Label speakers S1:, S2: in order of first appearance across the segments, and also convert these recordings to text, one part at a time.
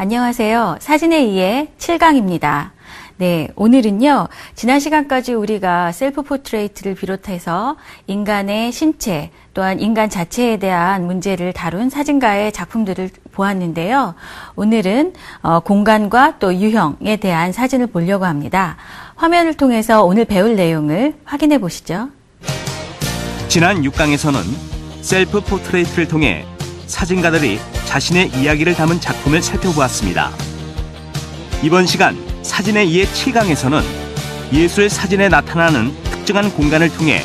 S1: 안녕하세요. 사진에 의해 7강입니다. 네, 오늘은요, 지난 시간까지 우리가 셀프 포트레이트를 비롯해서 인간의 신체, 또한 인간 자체에 대한 문제를 다룬 사진가의 작품들을 보았는데요. 오늘은 공간과 또 유형에 대한 사진을 보려고 합니다. 화면을 통해서 오늘 배울 내용을 확인해 보시죠.
S2: 지난 6강에서는 셀프 포트레이트를 통해 사진가들이 자신의 이야기를 담은 작품을 살펴보았습니다. 이번 시간 사진에 의해 7강에서는 예술 사진에 나타나는 특정한 공간을 통해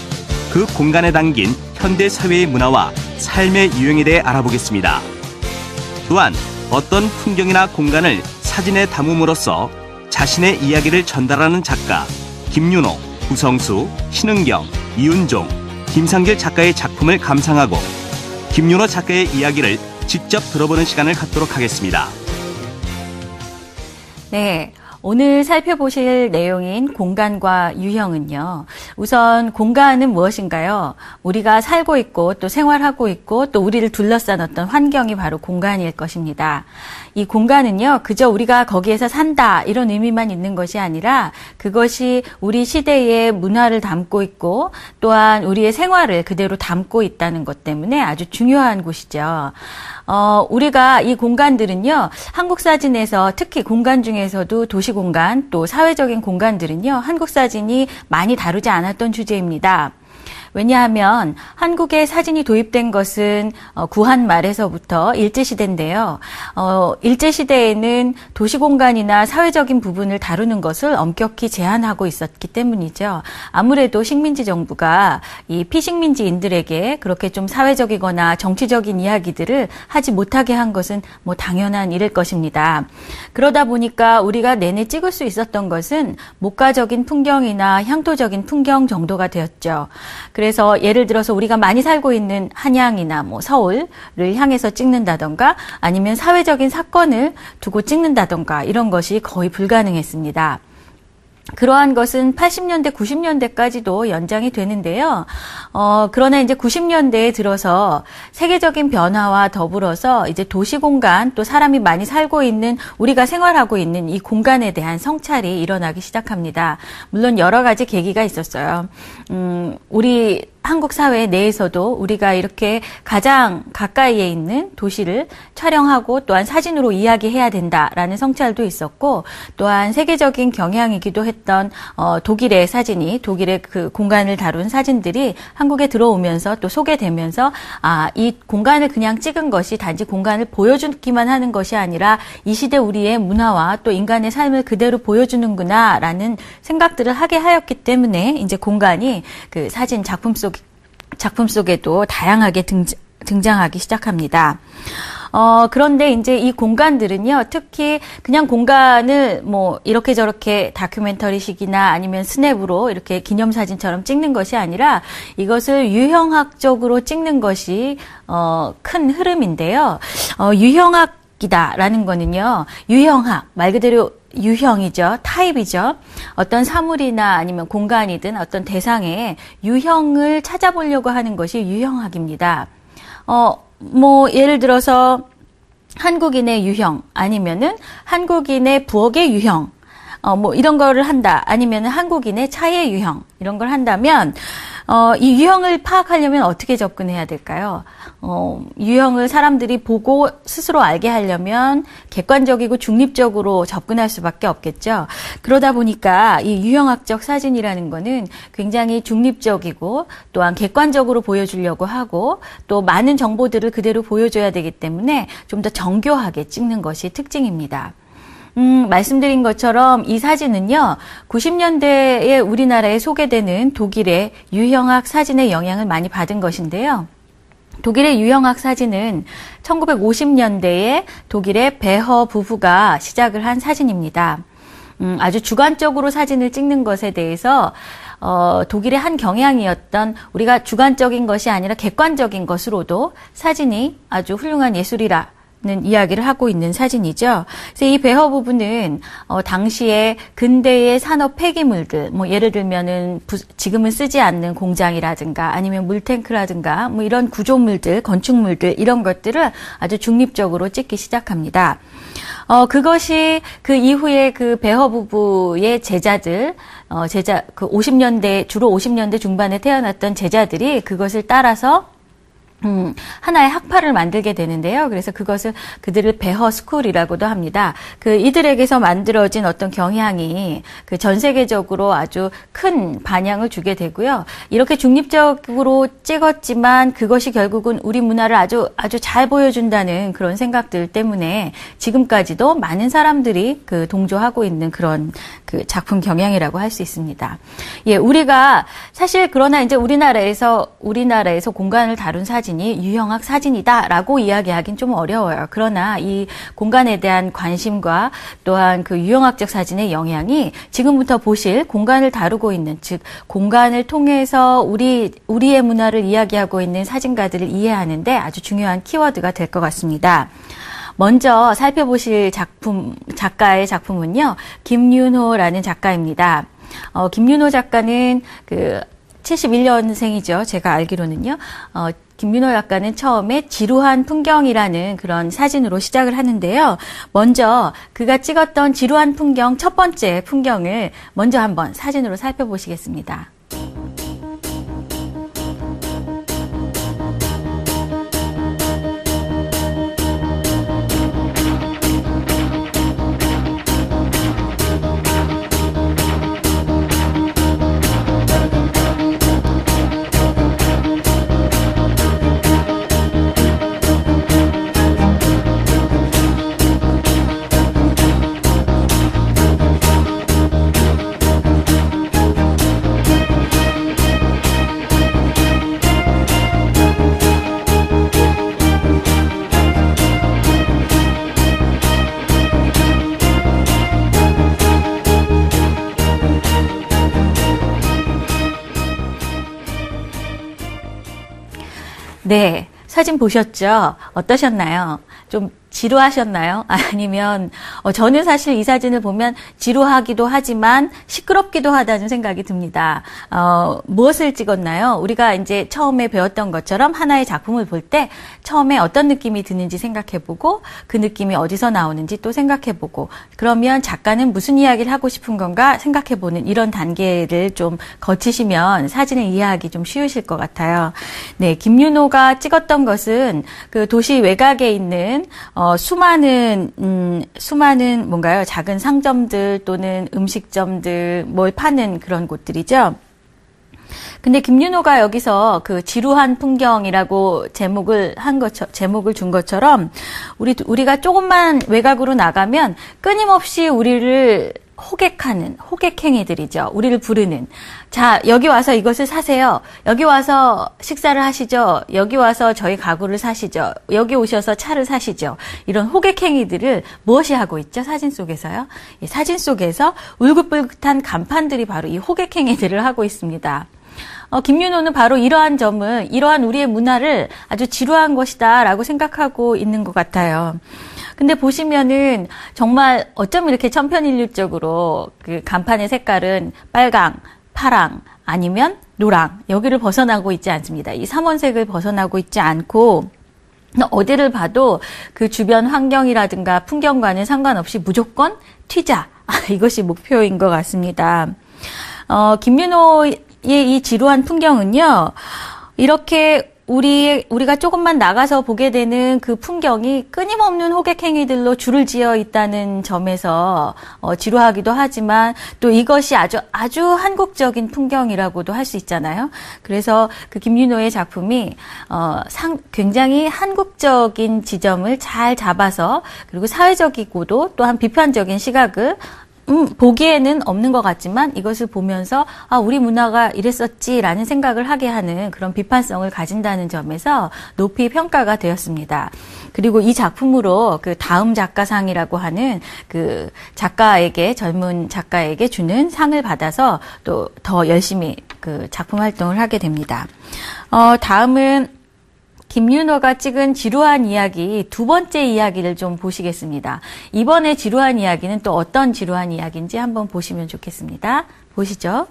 S2: 그 공간에 담긴 현대 사회의 문화와 삶의 유형에 대해 알아보겠습니다. 또한 어떤 풍경이나 공간을 사진에 담음으로써 자신의 이야기를 전달하는 작가 김윤호, 구성수, 신은경, 이윤종, 김상길 작가의 작품을 감상하고 김윤호 작가의 이야기를 직접 들어보는 시간을 갖도록 하겠습니다.
S1: 네. 오늘 살펴보실 내용인 공간과 유형은요. 우선 공간은 무엇인가요? 우리가 살고 있고 또 생활하고 있고 또 우리를 둘러싼 어떤 환경이 바로 공간일 것입니다. 이 공간은요. 그저 우리가 거기에서 산다 이런 의미만 있는 것이 아니라 그것이 우리 시대의 문화를 담고 있고 또한 우리의 생활을 그대로 담고 있다는 것 때문에 아주 중요한 곳이죠. 우리가 이 공간들은요, 한국 사진에서 특히 공간 중에서도 도시 공간 또 사회적인 공간들은요, 한국 사진이 많이 다루지 않았던 주제입니다. 왜냐하면 한국에 사진이 도입된 것은 구한 말에서부터 일제시대인데요. 일제시대에는 도시공간이나 사회적인 부분을 다루는 것을 엄격히 제한하고 있었기 때문이죠. 아무래도 식민지 정부가 이 피식민지인들에게 그렇게 좀 사회적이거나 정치적인 이야기들을 하지 못하게 한 것은 뭐 당연한 일일 것입니다. 그러다 보니까 우리가 내내 찍을 수 있었던 것은 목가적인 풍경이나 향토적인 풍경 정도가 되었죠. 그래서 예를 들어서 우리가 많이 살고 있는 한양이나 뭐 서울을 향해서 찍는다던가 아니면 사회적인 사건을 두고 찍는다던가 이런 것이 거의 불가능했습니다. 그러한 것은 80년대, 90년대까지도 연장이 되는데요. 그러나 이제 90년대에 들어서 세계적인 변화와 더불어서 이제 도시공간 또 사람이 많이 살고 있는 우리가 생활하고 있는 이 공간에 대한 성찰이 일어나기 시작합니다. 물론 여러 가지 계기가 있었어요. 우리 한국 사회 내에서도 우리가 이렇게 가장 가까이에 있는 도시를 촬영하고 또한 사진으로 이야기해야 된다라는 성찰도 있었고 또한 세계적인 경향이기도 했던 독일의 사진이 독일의 그 공간을 다룬 사진들이 한국에 들어오면서 또 소개되면서 이 공간을 그냥 찍은 것이 단지 공간을 보여주기만 하는 것이 아니라 이 시대 우리의 문화와 또 인간의 삶을 그대로 보여주는구나라는 생각들을 하게 하였기 때문에 이제 공간이 그 사진 작품 속에도 다양하게 등장하기 시작합니다. 그런데 이제 이 공간들은요, 특히 그냥 공간을 뭐 이렇게 저렇게 다큐멘터리식이나 아니면 스냅으로 이렇게 기념사진처럼 찍는 것이 아니라 이것을 유형학적으로 찍는 것이 큰 흐름인데요. 유형학이다라는 거는요, 유형학, 말 그대로 유형이죠. 타입이죠. 어떤 사물이나 아니면 공간이든 어떤 대상의 유형을 찾아보려고 하는 것이 유형학입니다. 뭐 예를 들어서 한국인의 유형 아니면은 한국인의 부엌의 유형 뭐 이런 거를 한다. 아니면은 한국인의 차의 유형 이런 걸 한다면 이 유형을 파악하려면 어떻게 접근해야 될까요? 유형을 사람들이 보고 스스로 알게 하려면 객관적이고 중립적으로 접근할 수밖에 없겠죠. 그러다 보니까 이 유형학적 사진이라는 거는 굉장히 중립적이고 또한 객관적으로 보여주려고 하고 또 많은 정보들을 그대로 보여줘야 되기 때문에 좀 더 정교하게 찍는 것이 특징입니다. 말씀드린 것처럼 이 사진은요, 90년대에 우리나라에 소개되는 독일의 유형학 사진의 영향을 많이 받은 것인데요. 독일의 유형학 사진은 1950년대에 독일의 베허 부부가 시작을 한 사진입니다. 아주 주관적으로 사진을 찍는 것에 대해서 독일의 한 경향이었던 우리가 주관적인 것이 아니라 객관적인 것으로도 사진이 아주 훌륭한 예술이라 이야기를 하고 있는 사진이죠. 그래서 이 배허 부부는 당시에 근대의 산업 폐기물들, 뭐 예를 들면은 지금은 쓰지 않는 공장이라든가 아니면 물탱크라든가 뭐 이런 구조물들, 건축물들 이런 것들을 아주 중립적으로 찍기 시작합니다. 그것이 그 이후에 그 배허 부부의 제자들, 그 50년대, 주로 50년대 중반에 태어났던 제자들이 그것을 따라서 하나의 학파를 만들게 되는데요. 그래서 그것을 그들을 배허 스쿨이라고도 합니다. 이들에게서 만들어진 어떤 경향이 전 세계적으로 아주 큰 반향을 주게 되고요. 이렇게 중립적으로 찍었지만 그것이 결국은 우리 문화를 아주 잘 보여준다는 그런 생각들 때문에 지금까지도 많은 사람들이 동조하고 있는 그런 작품 경향이라고 할 수 있습니다. 예, 우리가 사실 그러나 이제 우리나라에서 공간을 다룬 사진이 유형학 사진이다라고 이야기하기는 좀 어려워요. 그러나 이 공간에 대한 관심과 또한 그 유형학적 사진의 영향이 지금부터 보실 공간을 다루고 있는, 즉 공간을 통해서 우리의 문화를 이야기하고 있는 사진가들을 이해하는데 아주 중요한 키워드가 될 것 같습니다. 먼저 살펴보실 작가의 작품은요, 김윤호라는 작가입니다. 김윤호 작가는 71년생이죠. 제가 알기로는요. 김윤호 작가는 처음에 지루한 풍경이라는 그런 사진으로 시작을 하는데요. 먼저 그가 찍었던 지루한 풍경, 첫 번째 풍경을 먼저 한번 사진으로 살펴보시겠습니다. 네, 사진 보셨죠? 어떠셨나요? 좀 지루하셨나요? 아니면 저는 사실 이 사진을 보면 지루하기도 하지만 시끄럽기도 하다는 생각이 듭니다. 무엇을 찍었나요? 우리가 이제 처음에 배웠던 것처럼 하나의 작품을 볼 때 처음에 어떤 느낌이 드는지 생각해보고 그 느낌이 어디서 나오는지 또 생각해보고 그러면 작가는 무슨 이야기를 하고 싶은 건가 생각해보는 이런 단계를 좀 거치시면 사진을 이해하기 좀 쉬우실 것 같아요. 네, 김윤호가 찍었던 것은 그 도시 외곽에 있는 수많은 뭔가요? 작은 상점들 또는 음식점들, 뭘 파는 그런 곳들이죠. 근데 김윤호가 여기서 그 지루한 풍경이라고 제목을 준 것처럼 우리가 조금만 외곽으로 나가면 끊임없이 우리를 호객하는 호객행위들이죠. 우리를 부르는. 자, 여기 와서 이것을 사세요. 여기 와서 식사를 하시죠. 여기 와서 저희 가구를 사시죠. 여기 오셔서 차를 사시죠. 이런 호객행위들을 무엇이 하고 있죠? 사진 속에서요. 이 사진 속에서 울긋불긋한 간판들이 바로 이 호객행위들을 하고 있습니다. 김윤호는 바로 이러한 우리의 문화를 아주 지루한 것이다라고 생각하고 있는 것 같아요. 근데 보시면은 정말 어쩜 이렇게 천편일률적으로 그 간판의 색깔은 빨강, 파랑, 아니면 노랑, 여기를 벗어나고 있지 않습니다. 이 삼원색을 벗어나고 있지 않고 어디를 봐도 그 주변 환경이라든가 풍경과는 상관없이 무조건 튀자. 이것이 목표인 것 같습니다. 김윤호의 이 지루한 풍경은요, 이렇게 우리가 조금만 나가서 보게 되는 그 풍경이 끊임없는 호객행위들로 줄을 지어 있다는 점에서 지루하기도 하지만 또 이것이 아주 한국적인 풍경이라고도 할 수 있잖아요. 그래서 그 김윤호의 작품이 굉장히 한국적인 지점을 잘 잡아서 그리고 사회적이고도 또한 비판적인 시각을 보기에는 없는 것 같지만 이것을 보면서 우리 문화가 이랬었지라는 생각을 하게 하는 그런 비판성을 가진다는 점에서 높이 평가가 되었습니다. 그리고 이 작품으로 그 다음 작가상이라고 하는 그 젊은 작가에게 주는 상을 받아서 또 더 열심히 그 작품 활동을 하게 됩니다. 다음은 김윤호가 찍은 지루한 이야기 두 번째 이야기를 좀 보시겠습니다. 이번에 지루한 이야기는 또 어떤 지루한 이야기인지 한번 보시면 좋겠습니다. 보시죠.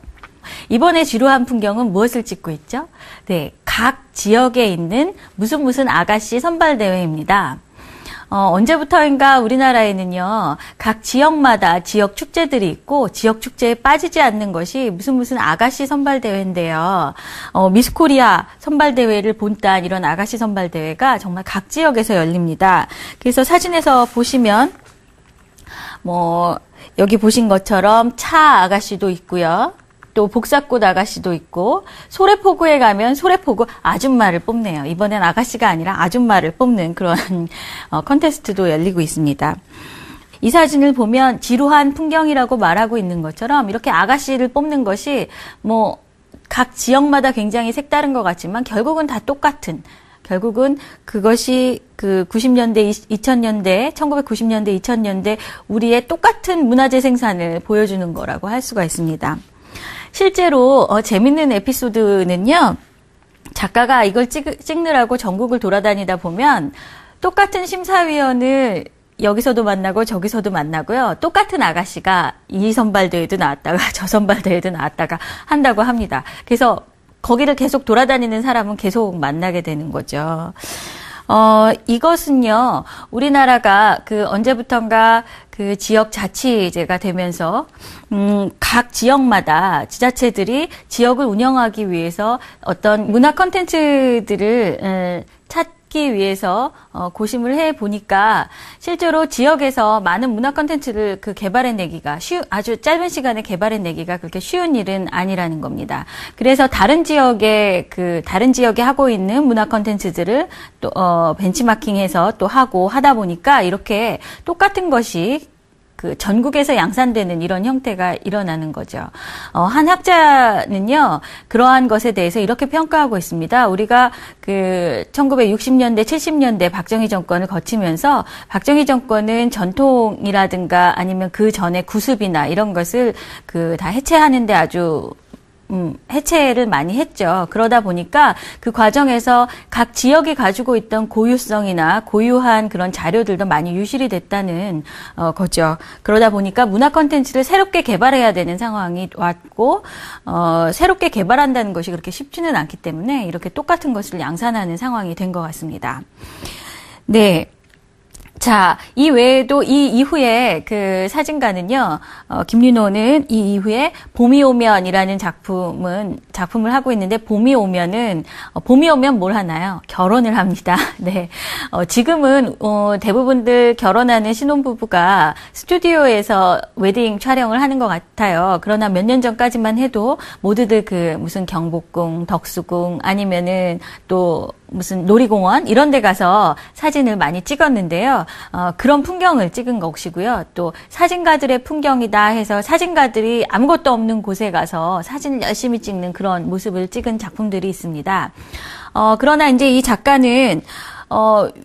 S1: 이번에 지루한 풍경은 무엇을 찍고 있죠? 네, 각 지역에 있는 무슨 아가씨 선발대회입니다. 언제부터인가 우리나라에는요, 각 지역마다 지역 축제들이 있고, 지역 축제에 빠지지 않는 것이 무슨 아가씨 선발대회인데요. 미스 코리아 선발대회를 본딴 이런 아가씨 선발대회가 정말 각 지역에서 열립니다. 그래서 사진에서 보시면, 여기 보신 것처럼 차 아가씨도 있고요. 또 복사꽃 아가씨도 있고, 소래포구에 가면 소래포구 아줌마를 뽑네요. 이번엔 아가씨가 아니라 아줌마를 뽑는 그런 컨테스트도 열리고 있습니다. 이 사진을 보면 지루한 풍경이라고 말하고 있는 것처럼 이렇게 아가씨를 뽑는 것이 각 지역마다 굉장히 색다른 것 같지만 결국은 다 똑같은, 결국은 그것이 그 90년대, 2000년대, 1990년대, 2000년대 우리의 똑같은 문화재 생산을 보여주는 거라고 할 수가 있습니다. 실제로 재밌는 에피소드는요, 작가가 이걸 찍느라고 전국을 돌아다니다 보면 똑같은 심사위원을 여기서도 만나고 저기서도 만나고요. 똑같은 아가씨가 이 선발대회도 나왔다가 저 선발대회도 나왔다가 한다고 합니다. 그래서 거기를 계속 돌아다니는 사람은 계속 만나게 되는 거죠. 이것은요, 우리나라가 언제부턴가 지역 자치제가 되면서, 각 지역마다 지자체들이 지역을 운영하기 위해서 어떤 문화 콘텐츠들을 찾기 위해서 고심을 해 보니까 실제로 지역에서 많은 문화 콘텐츠를 개발해내기가 아주 짧은 시간에 개발해내기가 그렇게 쉬운 일은 아니라는 겁니다. 그래서 다른 지역에 하고 있는 문화 콘텐츠들을 또 벤치마킹해서 또 하고 하다 보니까 이렇게 똑같은 것이 전국에서 양산되는 이런 형태가 일어나는 거죠. 한 학자는요, 그러한 것에 대해서 이렇게 평가하고 있습니다. 우리가 1960년대, 70년대 박정희 정권을 거치면서 박정희 정권은 전통이라든가 아니면 그 전에 구습이나 이런 것을 다 해체하는데 아주 해체를 많이 했죠. 그러다 보니까 그 과정에서 각 지역이 가지고 있던 고유성이나 고유한 그런 자료들도 많이 유실이 됐다는 거죠. 그러다 보니까 문화 콘텐츠를 새롭게 개발해야 되는 상황이 왔고, 새롭게 개발한다는 것이 그렇게 쉽지는 않기 때문에 이렇게 똑같은 것을 양산하는 상황이 된 것 같습니다. 네. 자, 이 외에도 이 이후에 사진가는요, 김윤호는 이 이후에 봄이 오면이라는 작품을 하고 있는데, 봄이 오면 뭘 하나요? 결혼을 합니다. 네. 지금은, 대부분들 결혼하는 신혼부부가 스튜디오에서 웨딩 촬영을 하는 것 같아요. 그러나 몇 년 전까지만 해도 모두들 무슨 경복궁, 덕수궁, 아니면은 또 무슨 놀이공원 이런 데 가서 사진을 많이 찍었는데요. 그런 풍경을 찍은 것이고요. 또 사진가들의 풍경이다 해서 사진가들이 아무것도 없는 곳에 가서 사진을 열심히 찍는 그런 모습을 찍은 작품들이 있습니다. 그러나 이제 이 작가는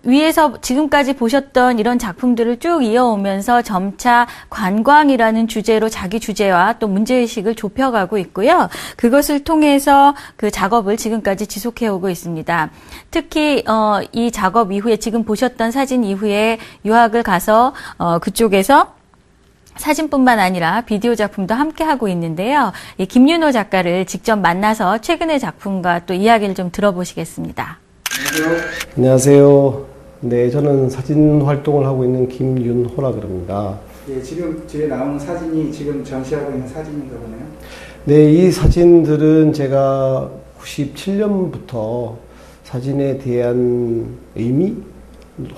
S1: 위에서 지금까지 보셨던 이런 작품들을 쭉 이어오면서 점차 관광이라는 주제로 자기 주제와 또 문제의식을 좁혀가고 있고요. 그것을 통해서 그 작업을 지금까지 지속해오고 있습니다. 특히 이 작업 이후에 지금 보셨던 사진 이후에 유학을 가서 그쪽에서 사진뿐만 아니라 비디오 작품도 함께 하고 있는데요. 이 김윤호 작가를 직접 만나서 최근의 작품과 또 이야기를 좀 들어보시겠습니다.
S3: 안녕하세요. 네, 저는 사진 활동을 하고 있는 김윤호라 그럽니다.
S4: 예, 지금 뒤에 나오는 사진이 지금 전시하고 있는 사진인가 보네요.
S3: 네, 이 사진들은 제가 97년부터 사진에 대한 의미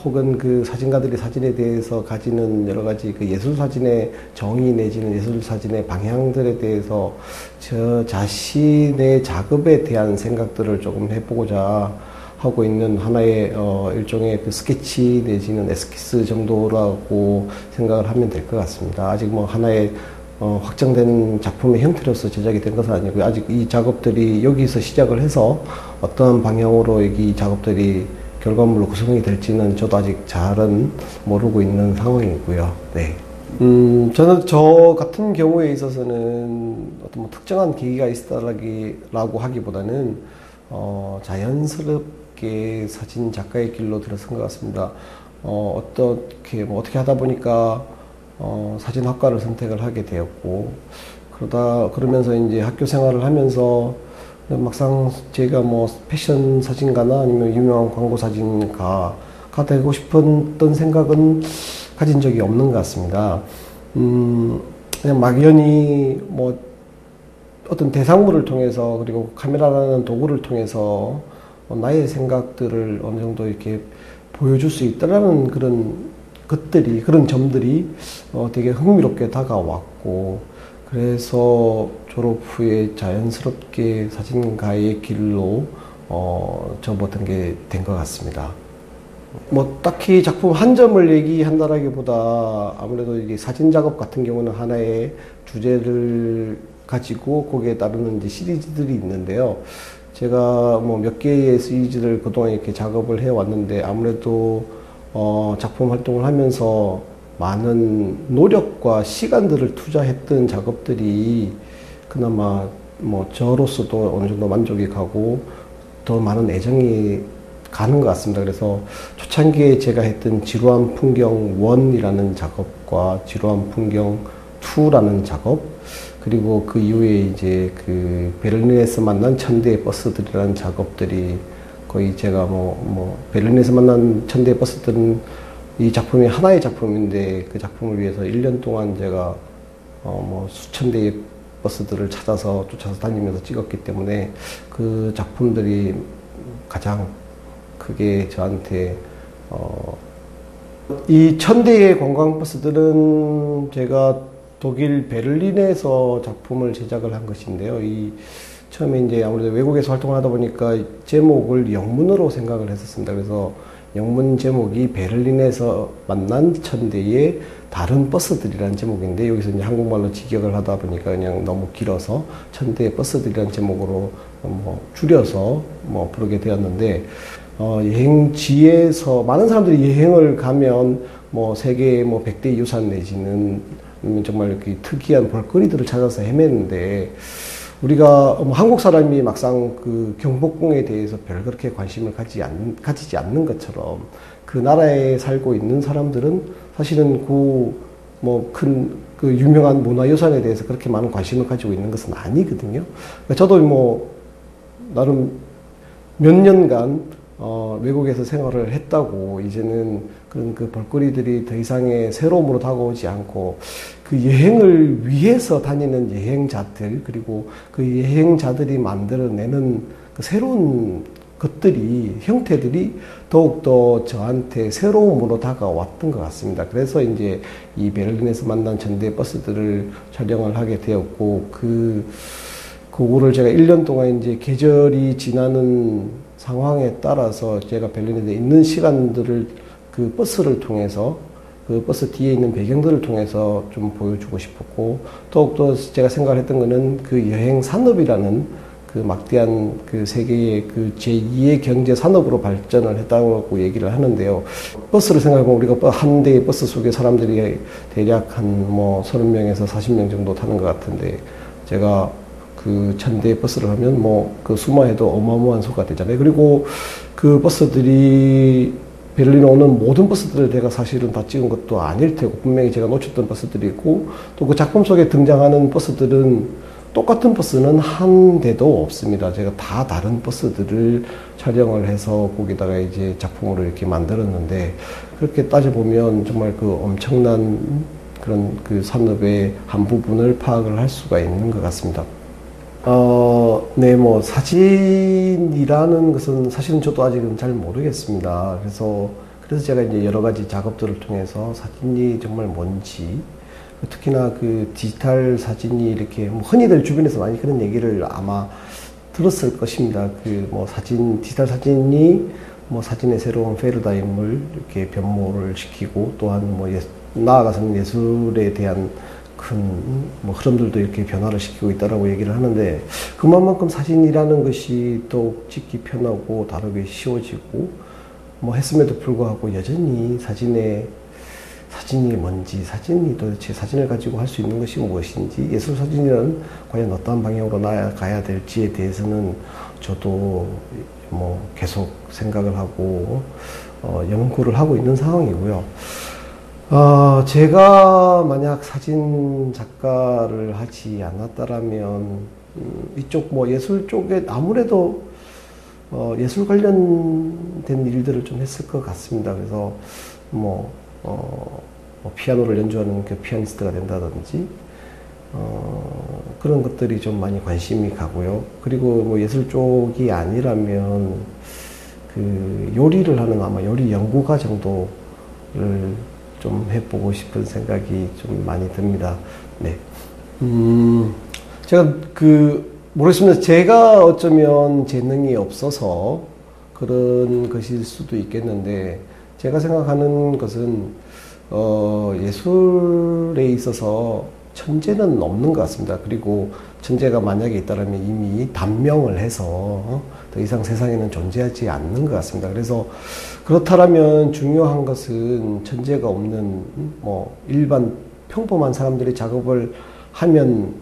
S3: 혹은 그 사진가들이 사진에 대해서 가지는 여러 가지 예술 사진의 정의 내지는 예술 사진의 방향들에 대해서 저 자신의 작업에 대한 생각들을 조금 해보고자 하고 있는 하나의 일종의 스케치 내지는 에스키스 정도라고 생각을 하면 될 것 같습니다. 아직 하나의 확정된 작품의 형태로서 제작이 된 것은 아니고요. 아직 이 작업들이 여기서 시작을 해서 어떤 방향으로 이 작업들이 결과물로 구성이 될지는 저도 아직 잘은 모르고 있는 상황이고요. 네. 저는 저 같은 경우에 있어서는 어떤 특정한 계기가 있었다라고 하기보다는 자연스럽게 자연스럽게 사진 작가의 길로 들어선 것 같습니다. 어떻게 하다 보니까 사진학과를 선택을 하게 되었고, 그러면서 이제 학교 생활을 하면서 막상 제가 뭐 패션 사진가나 아니면 유명한 광고 사진가가 되고 싶었던 생각은 가진 적이 없는 것 같습니다. 그냥 막연히 뭐 어떤 대상물을 통해서, 그리고 카메라라는 도구를 통해서 나의 생각들을 어느 정도 이렇게 보여줄 수 있다라는 그런 점들이 되게 흥미롭게 다가왔고, 그래서 졸업 후에 자연스럽게 사진가의 길로 접어든 게 된 것 같습니다. 뭐 딱히 작품 한 점을 얘기한다라기보다 아무래도 이게 사진 작업 같은 경우는 하나의 주제를 가지고 거기에 따르는 이제 시리즈들이 있는데요. 제가 뭐 몇 개의 시리즈를 그동안 이렇게 작업을 해왔는데, 아무래도 작품 활동을 하면서 많은 노력과 시간들을 투자했던 작업들이 그나마 뭐 저로서도 어느 정도 만족이 가고 더 많은 애정이 가는 것 같습니다. 그래서 초창기에 제가 했던 지루한 풍경 1이라는 작업과 지루한 풍경 2라는 작업, 그리고 그 이후에 이제 그 베를린에서 만난 천대의 버스들이라는 작업들이 거의 제가 베를린에서 만난 천대의 버스들은 이 작품이 하나의 작품인데, 그 작품을 위해서 1년 동안 제가 수천 대의 버스들을 쫓아서 다니면서 찍었기 때문에 그 작품들이 가장 크게 저한테 이 1000대의 관광버스들은 제가 독일 베를린에서 작품을 제작을 한 것인데요. 처음에 이제 아무래도 외국에서 활동을 하다 보니까 제목을 영문으로 생각을 했었습니다. 그래서 영문 제목이 베를린에서 만난 1000대의 다른 버스들이라는 제목인데, 여기서 이제 한국말로 직역을 하다 보니까 그냥 너무 길어서 1000대의 버스들이라는 제목으로 줄여서 부르게 되었는데, 여행지에서 많은 사람들이 여행을 가면 세계 100대 유산 내지는 정말 이렇게 특이한 볼거리들을 찾아서 헤매는데, 우리가 한국 사람이 막상 그 경복궁에 대해서 별 그렇게 관심을 가지지 않는 것처럼, 그 나라에 살고 있는 사람들은 사실은 그 유명한 문화유산에 대해서 그렇게 많은 관심을 가지고 있는 것은 아니거든요. 그러니까 저도 나름 몇 년간 외국에서 생활을 했다고 이제는 그런 그 볼거리들이 더 이상의 새로움으로 다가오지 않고, 그 여행을 위해서 다니는 여행자들, 그리고 그 여행자들이 만들어내는 그 새로운 것들이, 형태들이 더욱더 저한테 새로움으로 다가왔던 것 같습니다. 그래서 이제 이 베를린에서 만난 전대 버스들을 촬영을 하게 되었고, 그거를 제가 1년 동안 이제 계절이 지나는 상황에 따라서 제가 베를린에 있는 시간들을 그 버스를 통해서, 그 버스 뒤에 있는 배경들을 통해서 좀 보여주고 싶었고, 더욱더 제가 생각을 했던 거는 그 여행 산업이라는 그 막대한 그 세계의 그 제2의 경제 산업으로 발전을 했다고 얘기를 하는데요. 버스를 생각해보면 우리가 한 대의 버스 속에 사람들이 대략 한 30명에서 40명 정도 타는 것 같은데, 제가 그 1000대의 버스를 하면 그 수마해도 어마어마한 수가 되잖아요. 그리고 그 버스들이 베를린에 오는 모든 버스들을 제가 사실은 다 찍은 것도 아닐 테고, 분명히 제가 놓쳤던 버스들이 있고, 또 그 작품 속에 등장하는 버스들은 똑같은 버스는 한 대도 없습니다. 제가 다 다른 버스들을 촬영을 해서 거기다가 이제 작품으로 이렇게 만들었는데, 그렇게 따져보면 정말 그 엄청난 그런 그 산업의 한 부분을 파악을 할 수가 있는 것 같습니다. 네, 사진이라는 것은 사실은 저도 아직은 잘 모르겠습니다. 그래서 제가 이제 여러 가지 작업들을 통해서 사진이 정말 뭔지, 특히나 그 디지털 사진이 이렇게 흔히들 주변에서 많이 그런 얘기를 아마 들었을 것입니다. 디지털 사진이 사진의 새로운 패러다임을 이렇게 변모를 시키고, 또한 나아가서는 예술에 대한 큰 흐름들도 이렇게 변화를 시키고 있다라고 얘기를 하는데, 그만큼 사진이라는 것이 더욱 찍기 편하고 다루기 쉬워지고 했음에도 불구하고 여전히 사진이 뭔지, 사진이 도대체 사진을 가지고 할 수 있는 것이 무엇인지, 예술 사진이란 과연 어떠한 방향으로 나아가야 될지에 대해서는 저도 뭐 계속 생각을 하고 연구를 하고 있는 상황이고요. 제가 만약 사진 작가를 하지 않았다라면 이쪽 뭐 예술 쪽에 아무래도 예술 관련된 일들을 좀 했을 것 같습니다. 그래서 뭐 피아노를 연주하는 그 피아니스트가 된다든지 그런 것들이 좀 많이 관심이 가고요. 그리고 뭐 예술 쪽이 아니라면 그 요리를 하는 아마 요리 연구가 정도를 좀 해보고 싶은 생각이 좀 많이 듭니다. 네. 제가 모르겠습니다. 제가 어쩌면 재능이 없어서 그런 것일 수도 있겠는데, 제가 생각하는 것은, 예술에 있어서 천재는 없는 것 같습니다. 그리고 천재가 만약에 있다면 이미 단명을 해서 더 이상 세상에는 존재하지 않는 것 같습니다. 그래서 그렇다면 중요한 것은 천재가 없는 뭐 일반 평범한 사람들이 작업을 하면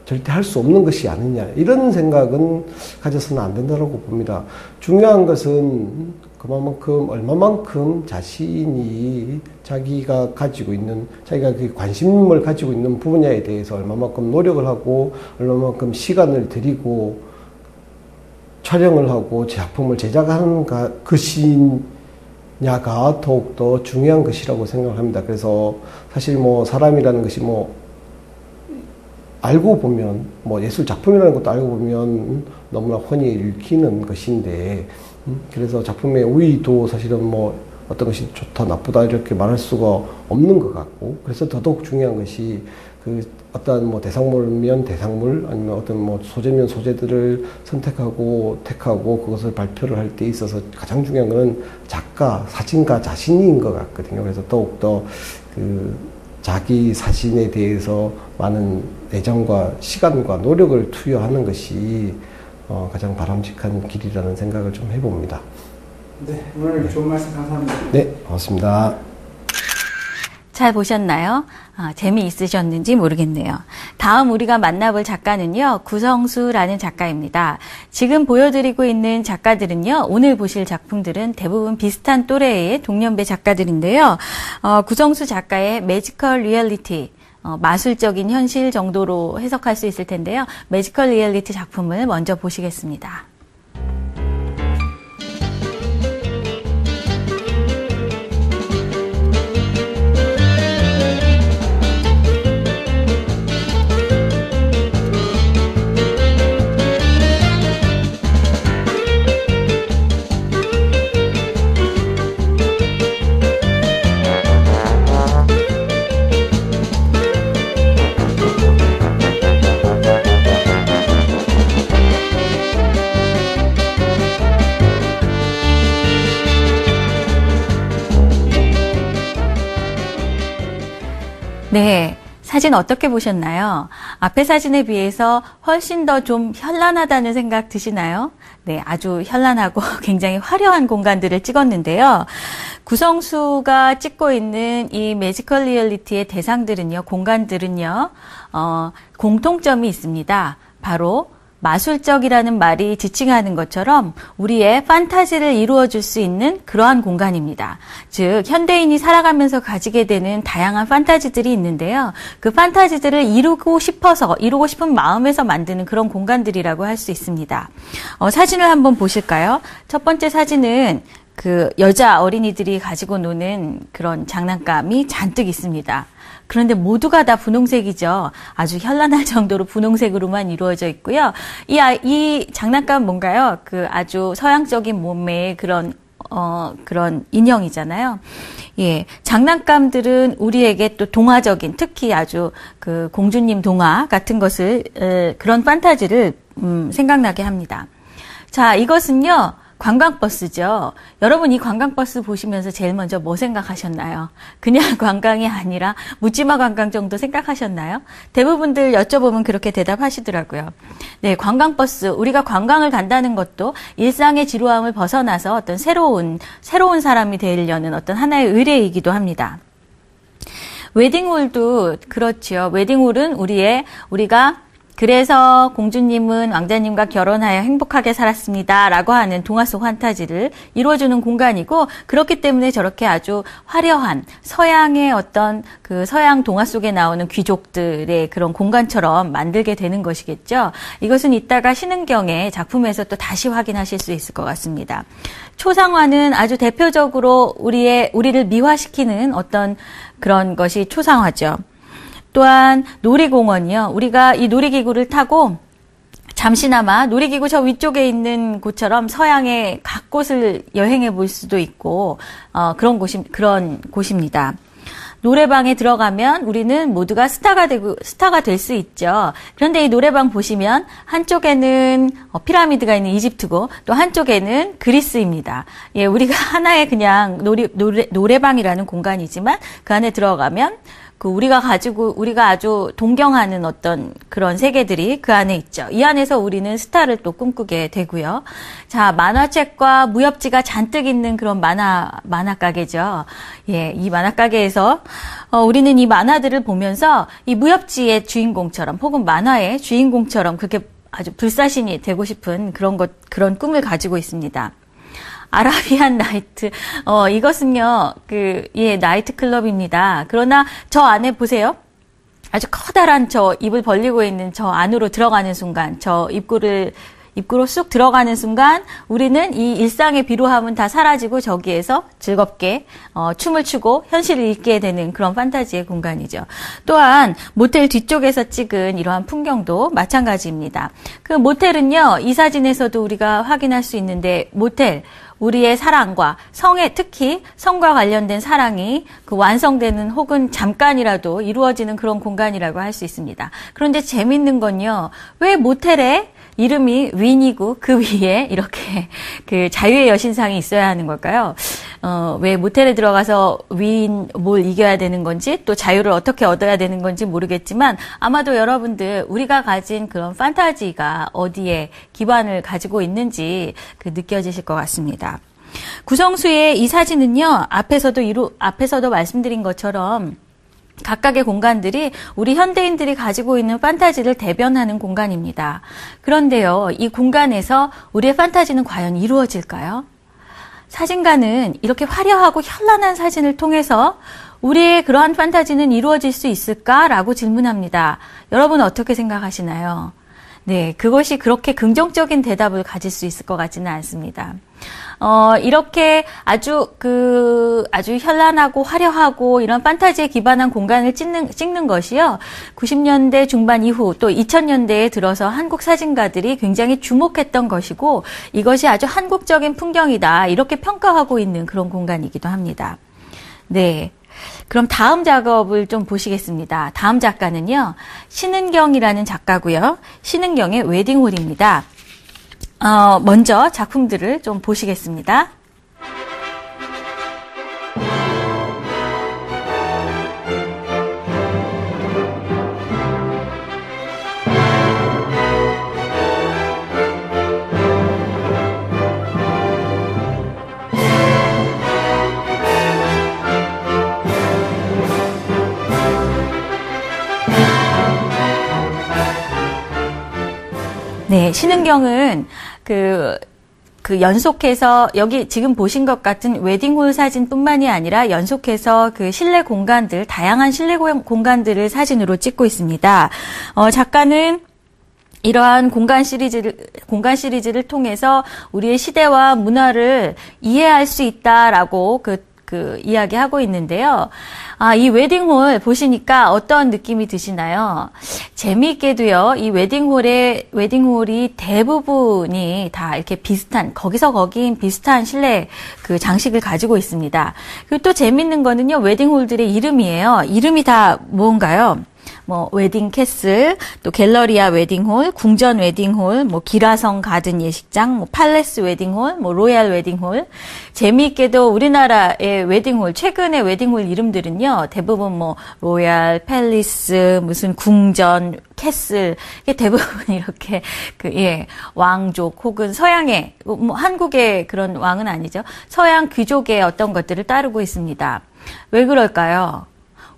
S3: 절대 할 수 없는 것이 아니냐, 이런 생각은 가져서는 안 된다고 봅니다. 중요한 것은 그만큼 얼마만큼 자신이 자기가 가지고 있는, 자기가 그 관심을 가지고 있는 분야에 대해서 얼마만큼 노력을 하고 얼마만큼 시간을 들이고 촬영을 하고 작품을 제작하는 것이냐가 더욱더 중요한 것이라고 생각을 합니다. 그래서 사실 뭐 사람이라는 것이 뭐 알고 보면, 뭐 예술 작품이라는 것도 알고 보면 너무나 훤히 읽히는 것인데, 그래서 작품의 우위도 사실은 뭐 어떤 것이 좋다 나쁘다 이렇게 말할 수가 없는 것 같고, 그래서 더더욱 중요한 것이 그 어떤 뭐 대상물이면 대상물, 아니면 어떤 뭐 소재면 소재들을 선택하고 택하고 그것을 발표를 할 때 있어서 가장 중요한 것은 작가, 사진가 자신인 것 같거든요. 그래서 더욱더 자기 사진에 대해서 많은 애정과 시간과 노력을 투여하는 것이 가장 바람직한 길이라는 생각을 좀 해봅니다.
S4: 네, 오늘 좋은 말씀 감사합니다.
S3: 네, 고맙습니다.
S1: 잘 보셨나요? 재미있으셨는지 모르겠네요. 다음 우리가 만나볼 작가는요, 구성수라는 작가입니다. 지금 보여드리고 있는 작가들은요, 오늘 보실 작품들은 대부분 비슷한 또래의 동년배 작가들인데요. 구성수 작가의 매지컬 리얼리티, 마술적인 현실 정도로 해석할 수 있을 텐데요. 매지컬 리얼리티 작품을 먼저 보시겠습니다. 네, 사진 어떻게 보셨나요? 앞에 사진에 비해서 훨씬 더 좀 현란하다는 생각 드시나요? 네, 아주 현란하고 굉장히 화려한 공간들을 찍었는데요. 구성수가 찍고 있는 이 매지컬 리얼리티의 대상들은요, 공간들은요, 공통점이 있습니다. 바로 마술적이라는 말이 지칭하는 것처럼 우리의 판타지를 이루어줄 수 있는 그러한 공간입니다. 즉, 현대인이 살아가면서 가지게 되는 다양한 판타지들이 있는데요. 그 판타지들을 이루고 싶은 마음에서 만드는 그런 공간들이라고 할 수 있습니다. 사진을 한번 보실까요? 첫 번째 사진은 그 여자 어린이들이 가지고 노는 그런 장난감이 잔뜩 있습니다. 그런데 모두가 다 분홍색이죠. 아주 현란할 정도로 분홍색으로만 이루어져 있고요. 이 장난감 뭔가요? 아주 서양적인 몸매의 그런 인형이잖아요. 예. 장난감들은 우리에게 또 동화적인, 특히 아주 공주님 동화 같은 것을, 그런 판타지를, 생각나게 합니다. 자, 이것은요, 관광버스죠. 여러분 이 관광버스 보시면서 제일 먼저 뭐 생각하셨나요? 그냥 관광이 아니라 묻지마 관광 정도 생각하셨나요? 대부분들 여쭤보면 그렇게 대답하시더라고요. 네, 관광버스. 우리가 관광을 간다는 것도 일상의 지루함을 벗어나서 어떤 새로운 사람이 되려는 어떤 하나의 의뢰이기도 합니다. 웨딩홀도 그렇지요. 웨딩홀은 우리가 그래서 공주님은 왕자님과 결혼하여 행복하게 살았습니다. 라고 하는 동화 속 판타지를 이루어주는 공간이고, 그렇기 때문에 저렇게 아주 화려한 서양의 어떤 그 서양 동화 속에 나오는 귀족들의 그런 공간처럼 만들게 되는 것이겠죠. 이것은 이따가 신은경의 작품에서 또 다시 확인하실 수 있을 것 같습니다. 초상화는 아주 대표적으로 우리를 미화시키는 어떤 그런 것이 초상화죠. 또한 놀이공원이요. 우리가 이 놀이기구를 타고 잠시나마 놀이기구 저 위쪽에 있는 곳처럼 서양의 각 곳을 여행해 볼 수도 있고, 그런 곳입니다. 노래방에 들어가면 우리는 모두가 스타가 될 수 있죠. 그런데 이 노래방 보시면 한쪽에는 피라미드가 있는 이집트고 또 한쪽에는 그리스입니다. 예, 우리가 하나의 그냥 노래방이라는 공간이지만 그 안에 들어가면 우리가 아주 동경하는 어떤 그런 세계들이 그 안에 있죠. 이 안에서 우리는 스타를 또 꿈꾸게 되고요. 자, 만화책과 무협지가 잔뜩 있는 그런 만화 가게죠. 예, 이 만화 가게에서 우리는 이 만화들을 보면서 이 무협지의 주인공처럼 혹은 만화의 주인공처럼 그렇게 아주 불사신이 되고 싶은 그런 꿈을 가지고 있습니다. 아라비안 나이트. 이것은요, 나이트 클럽입니다. 그러나 저 안에 보세요. 아주 커다란 입을 벌리고 있는 저 안으로 들어가는 순간, 입구로 쑥 들어가는 순간, 우리는 이 일상의 비루함은 다 사라지고 저기에서 즐겁게, 춤을 추고 현실을 잊게 되는 그런 판타지의 공간이죠. 또한, 모텔 뒤쪽에서 찍은 이러한 풍경도 마찬가지입니다. 그 모텔은요, 이 사진에서도 우리가 확인할 수 있는데, 모텔, 우리의 사랑과 특히 성과 관련된 사랑이 완성되는 혹은 잠깐이라도 이루어지는 그런 공간이라고 할 수 있습니다. 그런데 재밌는 건요, 왜 모텔에 이름이 윈이고 그 위에 이렇게 자유의 여신상이 있어야 하는 걸까요? 왜 모텔에 들어가서 뭘 이겨야 되는 건지 또 자유를 어떻게 얻어야 되는 건지 모르겠지만 아마도 여러분들 우리가 가진 그런 판타지가 어디에 기반을 가지고 있는지 느껴지실 것 같습니다. 구성수의 이 사진은요, 앞에서도 말씀드린 것처럼 각각의 공간들이 우리 현대인들이 가지고 있는 판타지를 대변하는 공간입니다. 그런데요, 이 공간에서 우리의 판타지는 과연 이루어질까요? 사진가는 이렇게 화려하고 현란한 사진을 통해서 우리의 그러한 판타지는 이루어질 수 있을까라고 질문합니다. 여러분 어떻게 생각하시나요? 네, 그것이 그렇게 긍정적인 대답을 가질 수 있을 것 같지는 않습니다. 이렇게 아주 현란하고 화려하고 이런 판타지에 기반한 공간을 찍는 것이요. 90년대 중반 이후 또 2000년대에 들어서 한국 사진가들이 굉장히 주목했던 것이고 이것이 아주 한국적인 풍경이다. 이렇게 평가하고 있는 그런 공간이기도 합니다. 네. 그럼 다음 작업을 좀 보시겠습니다. 다음 작가는요, 신은경이라는 작가고요. 신은경의 웨딩홀입니다. 먼저 작품들을 좀 보시겠습니다. 네, 신은경은 연속해서 여기 지금 보신 것 같은 웨딩홀 사진뿐만이 아니라 연속해서 실내 공간들, 다양한 실내 공간들을 사진으로 찍고 있습니다. 작가는 이러한 공간 시리즈를 통해서 우리의 시대와 문화를 이해할 수 있다라고 이야기하고 있는데요. 이 웨딩홀 보시니까 어떤 느낌이 드시나요? 재미있게도요, 이 웨딩홀이 대부분이 다 이렇게 거기서 거긴 비슷한 실내 장식을 가지고 있습니다. 그리고 또 재밌는 거는요, 웨딩홀들의 이름이에요. 이름이 다 뭔가요? 웨딩 캐슬, 또 갤러리아 웨딩홀, 궁전 웨딩홀, 기라성 가든 예식장, 팔레스 웨딩홀, 로얄 웨딩홀. 재미있게도 우리나라의 웨딩홀, 최근의 웨딩홀 이름들은요, 대부분 로얄, 팰리스, 무슨 궁전, 캐슬, 이게 대부분 이렇게, 왕족 혹은 서양의, 한국의 그런 왕은 아니죠. 서양 귀족의 어떤 것들을 따르고 있습니다. 왜 그럴까요?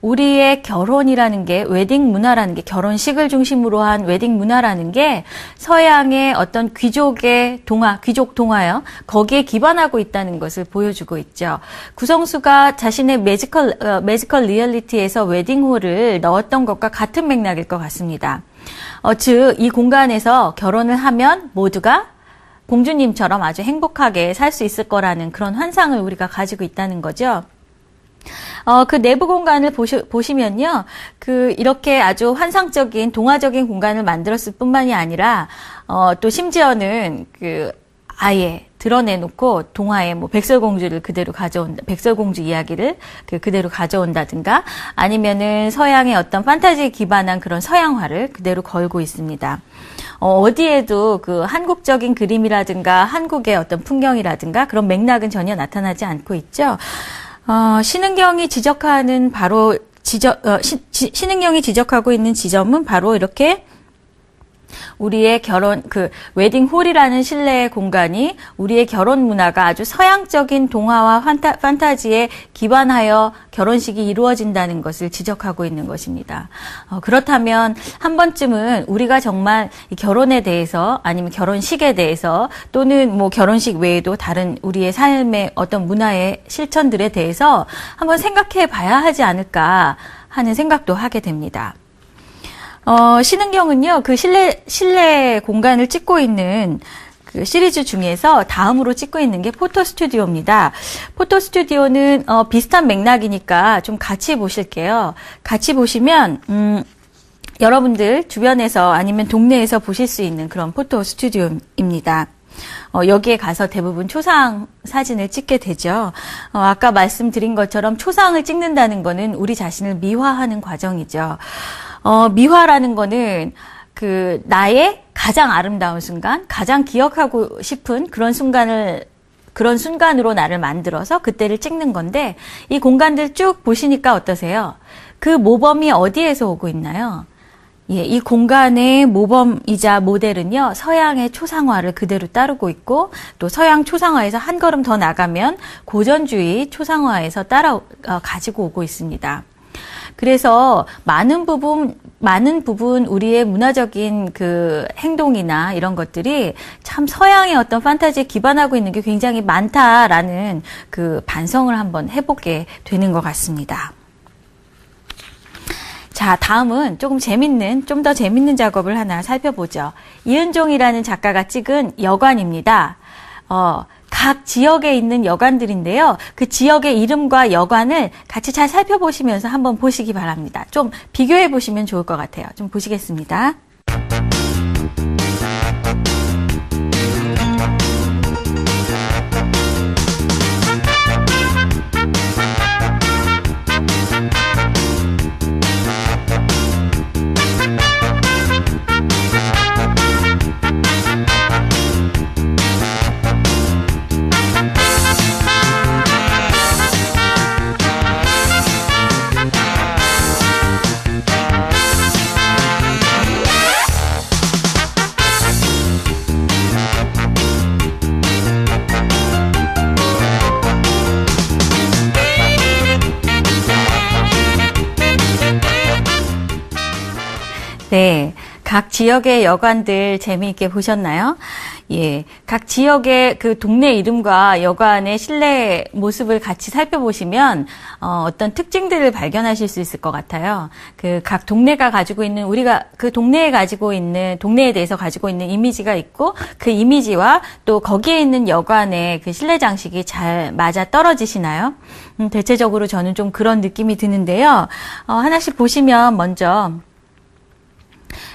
S1: 우리의 결혼이라는 게 웨딩 문화라는 게 결혼식을 중심으로 한 웨딩 문화라는 게 서양의 어떤 귀족의 동화, 귀족 동화요. 거기에 기반하고 있다는 것을 보여주고 있죠. 구성수가 자신의 매지컬 리얼리티에서 웨딩홀을 넣었던 것과 같은 맥락일 것 같습니다. 즉, 이 공간에서 결혼을 하면 모두가 공주님처럼 아주 행복하게 살 수 있을 거라는 그런 환상을 우리가 가지고 있다는 거죠. 그 내부 공간을 보시면요. 이렇게 아주 환상적인, 동화적인 공간을 만들었을 뿐만이 아니라, 또 심지어는 아예 드러내놓고 동화의 백설공주를 그대로 백설공주 이야기를 그대로 가져온다든가 아니면은 서양의 어떤 판타지에 기반한 그런 서양화를 그대로 걸고 있습니다. 어디에도 한국적인 그림이라든가 한국의 어떤 풍경이라든가 그런 맥락은 전혀 나타나지 않고 있죠. 신흥경이 신흥경이 지적하고 있는 지점은 바로 이렇게 우리의 웨딩홀이라는 실내 공간이 우리의 결혼 문화가 아주 서양적인 동화와 판타지에 기반하여 결혼식이 이루어진다는 것을 지적하고 있는 것입니다. 그렇다면 한 번쯤은 우리가 정말 결혼에 대해서 아니면 결혼식에 대해서 또는 결혼식 외에도 다른 우리의 삶의 어떤 문화의 실천들에 대해서 한번 생각해 봐야 하지 않을까 하는 생각도 하게 됩니다. 신흥경은요, 실내 공간을 찍고 있는 시리즈 중에서 다음으로 찍고 있는 게 포토 스튜디오입니다. 포토 스튜디오는, 비슷한 맥락이니까 좀 같이 보실게요. 같이 보시면, 여러분들 주변에서 아니면 동네에서 보실 수 있는 그런 포토 스튜디오입니다. 여기에 가서 대부분 초상 사진을 찍게 되죠. 아까 말씀드린 것처럼 초상을 찍는다는 거는 우리 자신을 미화하는 과정이죠. 미화라는 거는 나의 가장 아름다운 순간, 가장 기억하고 싶은 그런 순간으로 나를 만들어서 그때를 찍는 건데, 이 공간들 쭉 보시니까 어떠세요? 그 모범이 어디에서 오고 있나요? 예, 이 공간의 모범이자 모델은요, 서양의 초상화를 그대로 따르고 있고, 또 서양 초상화에서 한 걸음 더 나가면 고전주의 초상화에서 가지고 오고 있습니다. 그래서 많은 부분 우리의 문화적인 행동이나 이런 것들이 참 서양의 어떤 판타지에 기반하고 있는 게 굉장히 많다라는 반성을 한번 해보게 되는 것 같습니다. 자, 다음은 좀 더 재밌는 작업을 하나 살펴보죠. 이은종이라는 작가가 찍은 여관입니다. 각 지역에 있는 여관들인데요. 그 지역의 이름과 여관을 같이 잘 살펴보시면서 한번 보시기 바랍니다. 좀 비교해 보시면 좋을 것 같아요. 좀 보시겠습니다. 네, 각 지역의 여관들 재미있게 보셨나요? 예, 각 지역의 동네 이름과 여관의 실내 모습을 같이 살펴보시면 어떤 특징들을 발견하실 수 있을 것 같아요. 각 동네가 가지고 있는 우리가 동네에 대해서 가지고 있는 이미지가 있고 그 이미지와 또 거기에 있는 여관의 실내 장식이 잘 맞아 떨어지시나요? 대체적으로 저는 좀 그런 느낌이 드는데요. 하나씩 보시면 먼저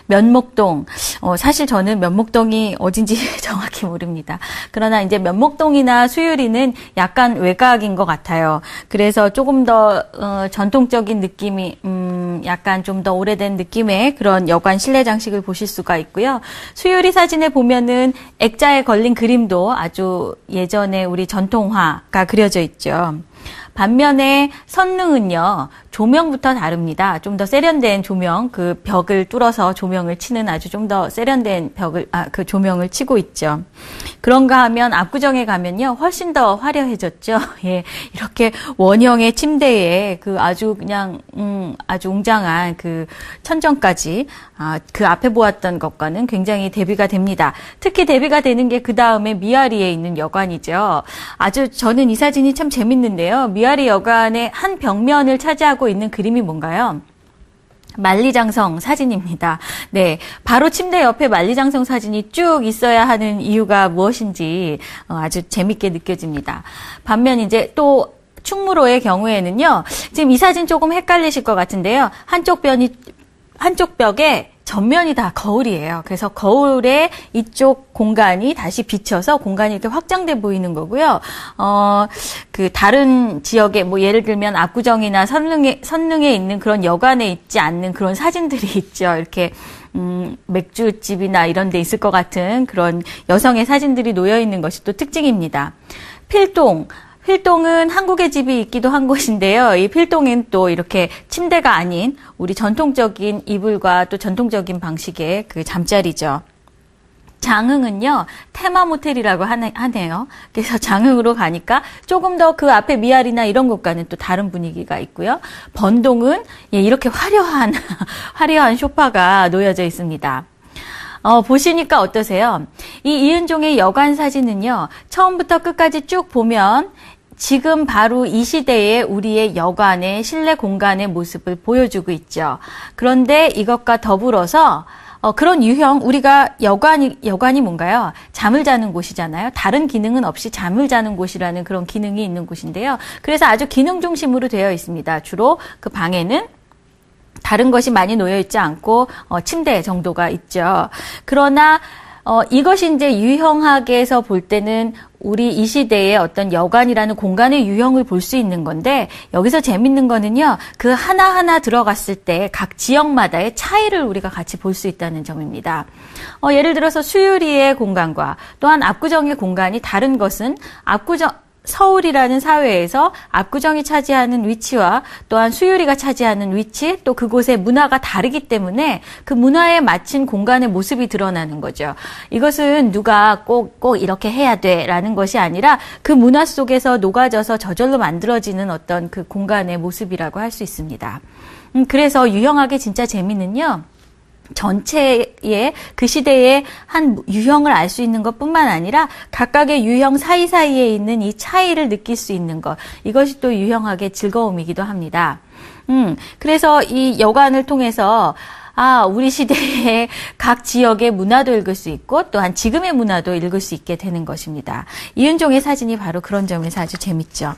S1: 면목동. 사실 저는 면목동이 어딘지 정확히 모릅니다. 그러나 이제 면목동이나 수유리는 약간 외곽인 것 같아요. 그래서 조금 더 전통적인 느낌이 약간 좀 더 오래된 느낌의 그런 여관 실내 장식을 보실 수가 있고요. 수유리 사진에 보면은 액자에 걸린 그림도 아주 예전에 우리 전통화가 그려져 있죠. 반면에 선릉은요, 조명부터 다릅니다. 좀 더 세련된 조명, 그 벽을 뚫어서 조명을 치는 아주 좀 더 세련된 그 조명을 치고 있죠. 그런가 하면 압구정에 가면요, 훨씬 더 화려해졌죠. 예, 이렇게 원형의 침대에 그 아주 그냥, 아주 웅장한 그 천정까지, 그 앞에 보았던 것과는 굉장히 대비가 됩니다. 특히 대비가 되는 게 그 다음에 미아리에 있는 여관이죠. 아주 저는 이 사진이 참 재밌는데요. 미아리 여관의 한 벽면을 차지하고 있는 그림이 뭔가요? 만리장성 사진입니다. 네, 바로 침대 옆에 만리장성 사진이 쭉 있어야 하는 이유가 무엇인지 아주 재밌게 느껴집니다. 반면 이제 또 충무로의 경우에는요, 지금 이 사진 조금 헷갈리실 것 같은데요. 한쪽 벽에 전면이 다 거울이에요. 그래서 거울에 이쪽 공간이 다시 비쳐서 공간이 이렇게 확장돼 보이는 거고요. 그 다른 지역에 뭐 예를 들면 압구정이나 선릉에 있는 그런 여관에 있지 않는 그런 사진들이 있죠. 이렇게 맥주집이나 이런 데 있을 것 같은 그런 여성의 사진들이 놓여 있는 것이 또 특징입니다. 필동은 한국의 집이 있기도 한 곳인데요. 이 필동은 또 이렇게 침대가 아닌 우리 전통적인 이불과 또 전통적인 방식의 그 잠자리죠. 장흥은요, 테마 모텔이라고 하네요. 그래서 장흥으로 가니까 조금 더 그 앞에 미아리나 이런 곳과는 또 다른 분위기가 있고요. 번동은 이렇게 화려한 소파가 놓여져 있습니다. 보시니까 어떠세요? 이 이은종의 여관 사진은요, 처음부터 끝까지 쭉 보면 지금 바로 이 시대의 우리의 여관의 실내 공간의 모습을 보여주고 있죠. 그런데 이것과 더불어서 그런 유형, 우리가 여관이 뭔가요? 잠을 자는 곳이잖아요. 다른 기능은 없이 잠을 자는 곳이라는 그런 기능이 있는 곳인데요. 그래서 아주 기능 중심으로 되어 있습니다. 주로 그 방에는 다른 것이 많이 놓여 있지 않고 침대 정도가 있죠. 그러나 이것이 이제 유형학에서 볼 때는 우리 이 시대의 어떤 여관이라는 공간의 유형을 볼 수 있는 건데, 여기서 재밌는 거는요, 그 하나하나 들어갔을 때 각 지역마다의 차이를 우리가 같이 볼 수 있다는 점입니다. 예를 들어서 수유리의 공간과 또한 압구정의 공간이 다른 것은 서울이라는 사회에서 압구정이 차지하는 위치와 또한 수유리가 차지하는 위치, 또 그곳의 문화가 다르기 때문에 그 문화에 맞춘 공간의 모습이 드러나는 거죠. 이것은 누가 꼭 이렇게 해야 돼라는 것이 아니라 그 문화 속에서 녹아져서 저절로 만들어지는 어떤 그 공간의 모습이라고 할 수 있습니다. 그래서 유형학의 진짜 재미는요, 전체의 그 시대의 한 유형을 알 수 있는 것뿐만 아니라 각각의 유형 사이사이에 있는 이 차이를 느낄 수 있는 것, 이것이 또 유형학의 즐거움이기도 합니다. 그래서 이 여관을 통해서 우리 시대의 각 지역의 문화도 읽을 수 있고 또한 지금의 문화도 읽을 수 있게 되는 것입니다. 이은종의 사진이 바로 그런 점에서 아주 재밌죠.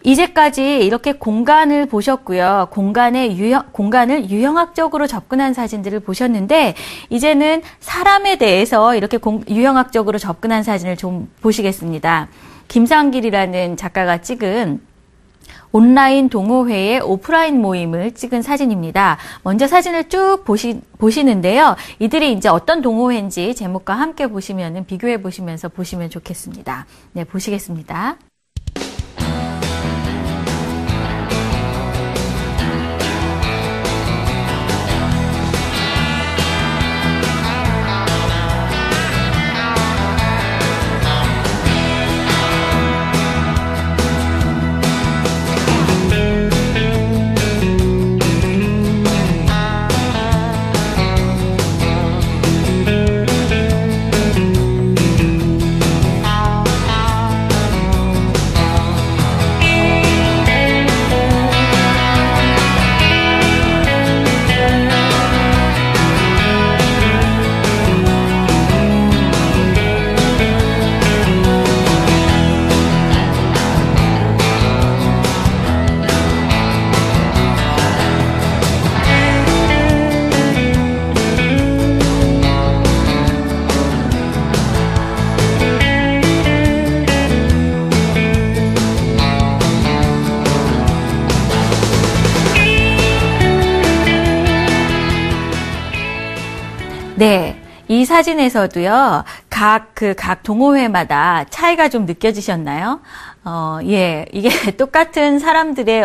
S1: 이제까지 이렇게 공간을 보셨고요. 공간을 유형학적으로 접근한 사진들을 보셨는데, 이제는 사람에 대해서 이렇게 유형학적으로 접근한 사진을 좀 보시겠습니다. 김상길이라는 작가가 찍은 온라인 동호회의 오프라인 모임을 찍은 사진입니다. 먼저 사진을 쭉 보시는데요. 이들이 이제 어떤 동호회인지 제목과 함께 보시면, 비교해 보시면서 보시면 좋겠습니다. 네, 보시겠습니다. 네, 이 사진에서도요, 각 동호회마다 차이가 좀 느껴지셨나요? 예, 이게 똑같은 사람들이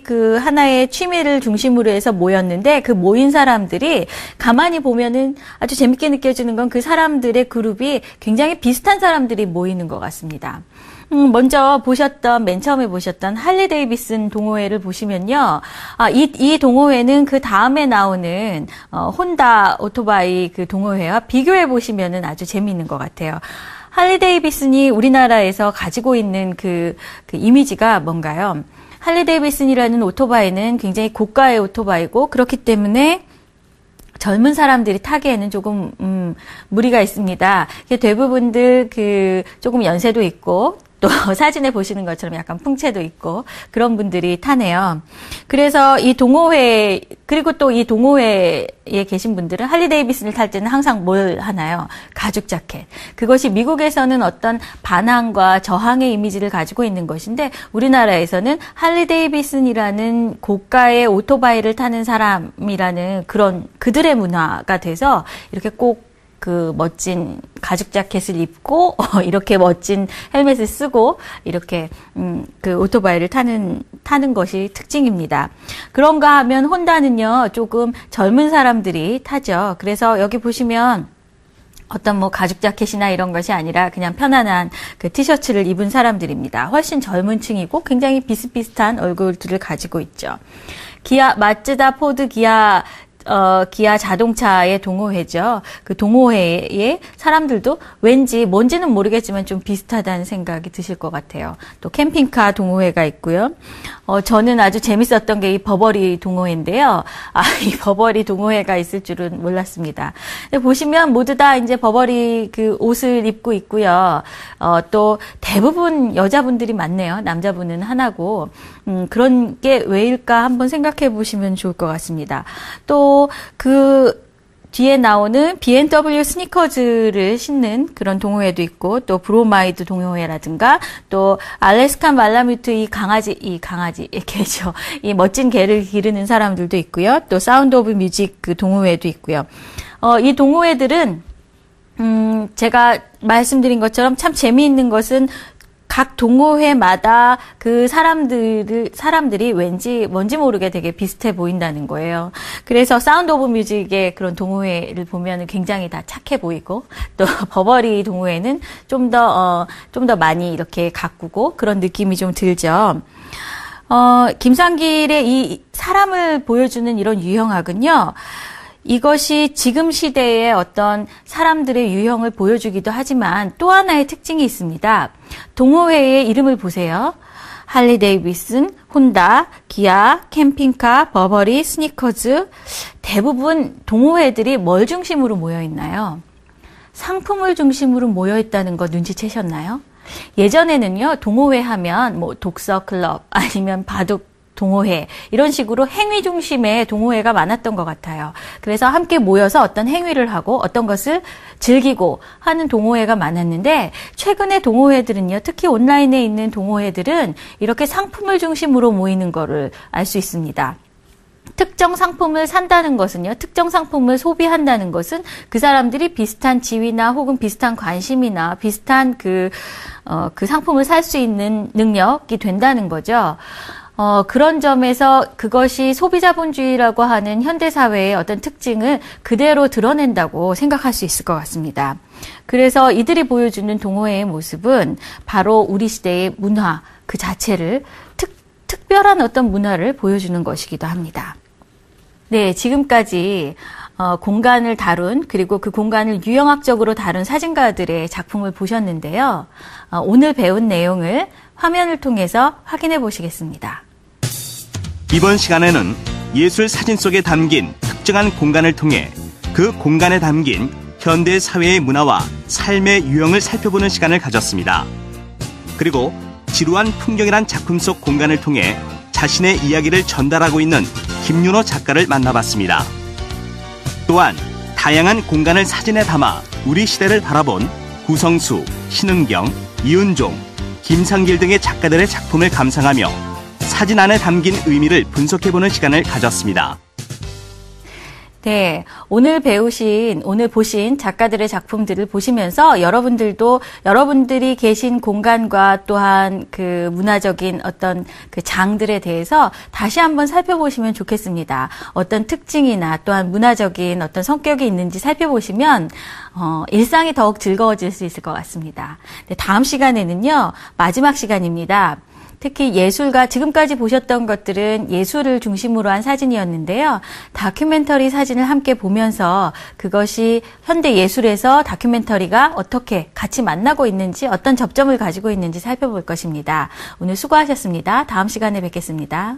S1: 그 하나의 취미를 중심으로 해서 모였는데 그 모인 사람들이 가만히 보면은 아주 재밌게 느껴지는 건 그 사람들의 그룹이 굉장히 비슷한 사람들이 모이는 것 같습니다. 먼저 맨 처음에 보셨던 할리 데이비슨 동호회를 보시면요. 이 동호회는 그 다음에 나오는, 혼다 오토바이 그 동호회와 비교해 보시면은 아주 재미있는 것 같아요. 할리 데이비슨이 우리나라에서 가지고 있는 그 이미지가 뭔가요? 할리 데이비슨이라는 오토바이는 굉장히 고가의 오토바이고, 그렇기 때문에 젊은 사람들이 타기에는 조금, 무리가 있습니다. 대부분들 조금 연세도 있고, 또 사진에 보시는 것처럼 약간 풍채도 있고 그런 분들이 타네요. 그래서 그리고 또 이 동호회에 계신 분들은 할리 데이비슨을 탈 때는 항상 뭘 하나요? 가죽 자켓. 그것이 미국에서는 어떤 반항과 저항의 이미지를 가지고 있는 것인데 우리나라에서는 할리 데이비슨이라는 고가의 오토바이를 타는 사람이라는 그들의 문화가 돼서 이렇게 꼭 멋진 가죽 자켓을 입고, 이렇게 멋진 헬멧을 쓰고, 이렇게, 오토바이를 타는 것이 특징입니다. 그런가 하면 혼다는요, 조금 젊은 사람들이 타죠. 그래서 여기 보시면, 어떤 가죽 자켓이나 이런 것이 아니라 그냥 편안한 티셔츠를 입은 사람들입니다. 훨씬 젊은 층이고 굉장히 비슷비슷한 얼굴들을 가지고 있죠. 마츠다, 포드, 기아 자동차의 동호회죠. 그 동호회의 사람들도 왠지 뭔지는 모르겠지만 좀 비슷하다는 생각이 드실 것 같아요. 또 캠핑카 동호회가 있고요. 저는 아주 재밌었던 게 이 버버리 동호회인데요. 이 버버리 동호회가 있을 줄은 몰랐습니다. 근데 보시면 모두 다 이제 버버리 옷을 입고 있고요. 또 대부분 여자분들이 많네요. 남자분은 하나고. 그런 게 왜일까 한번 생각해 보시면 좋을 것 같습니다. 또 뒤에 나오는 B&W 스니커즈를 신는 그런 동호회도 있고, 또 브로마이드 동호회라든가, 또 알래스칸 말라뮤트 이 개죠. 이 멋진 개를 기르는 사람들도 있고요. 또 사운드 오브 뮤직 동호회도 있고요. 이 동호회들은, 제가 말씀드린 것처럼 참 재미있는 것은 각 동호회마다 그 사람들이 왠지 뭔지 모르게 되게 비슷해 보인다는 거예요. 그래서 사운드 오브 뮤직의 그런 동호회를 보면 굉장히 다 착해 보이고, 또 버버리 동호회는 좀 더 많이 이렇게 가꾸고 그런 느낌이 좀 들죠. 김상길의 이 사람을 보여주는 이런 유형학은요, 이것이 지금 시대의 어떤 사람들의 유형을 보여주기도 하지만 또 하나의 특징이 있습니다. 동호회의 이름을 보세요. 할리 데이비슨, 혼다, 기아, 캠핑카, 버버리, 스니커즈. 대부분 동호회들이 뭘 중심으로 모여 있나요? 상품을 중심으로 모여 있다는 거 눈치채셨나요? 예전에는요, 동호회 하면 독서 클럽 아니면 바둑 동호회, 이런 식으로 행위 중심의 동호회가 많았던 것 같아요. 그래서 함께 모여서 어떤 행위를 하고 어떤 것을 즐기고 하는 동호회가 많았는데, 최근의 동호회들은요, 특히 온라인에 있는 동호회들은 이렇게 상품을 중심으로 모이는 거를 알 수 있습니다. 특정 상품을 산다는 것은요, 특정 상품을 소비한다는 것은 그 사람들이 비슷한 지위나 혹은 비슷한 관심이나 비슷한 그 상품을 살 수 있는 능력이 된다는 거죠. 그런 점에서 그것이 소비자본주의라고 하는 현대사회의 어떤 특징을 그대로 드러낸다고 생각할 수 있을 것 같습니다. 그래서 이들이 보여주는 동호회의 모습은 바로 우리 시대의 문화 그 자체를 특별한 어떤 문화를 보여주는 것이기도 합니다. 네, 지금까지 공간을 다룬, 그리고 그 공간을 유형학적으로 다룬 사진가들의 작품을 보셨는데요. 오늘 배운 내용을 화면을 통해서 확인해 보시겠습니다.
S2: 이번 시간에는 예술 사진 속에 담긴 특정한 공간을 통해 그 공간에 담긴 현대 사회의 문화와 삶의 유형을 살펴보는 시간을 가졌습니다. 그리고 지루한 풍경이란 작품 속 공간을 통해 자신의 이야기를 전달하고 있는 김윤호 작가를 만나봤습니다. 또한 다양한 공간을 사진에 담아 우리 시대를 바라본 구성수, 신은경, 이은종, 김상길 등의 작가들의 작품을 감상하며 사진 안에 담긴 의미를 분석해보는 시간을 가졌습니다.
S1: 네, 오늘 보신 작가들의 작품들을 보시면서 여러분들이 계신 공간과 또한 그 문화적인 어떤 그 장들에 대해서 다시 한번 살펴보시면 좋겠습니다. 어떤 특징이나 또한 문화적인 어떤 성격이 있는지 살펴보시면 일상이 더욱 즐거워질 수 있을 것 같습니다. 네, 다음 시간에는요, 마지막 시간입니다. 특히 예술가, 지금까지 보셨던 것들은 예술을 중심으로 한 사진이었는데요. 다큐멘터리 사진을 함께 보면서 그것이 현대 예술에서 다큐멘터리가 어떻게 같이 만나고 있는지, 어떤 접점을 가지고 있는지 살펴볼 것입니다. 오늘 수고하셨습니다. 다음 시간에 뵙겠습니다.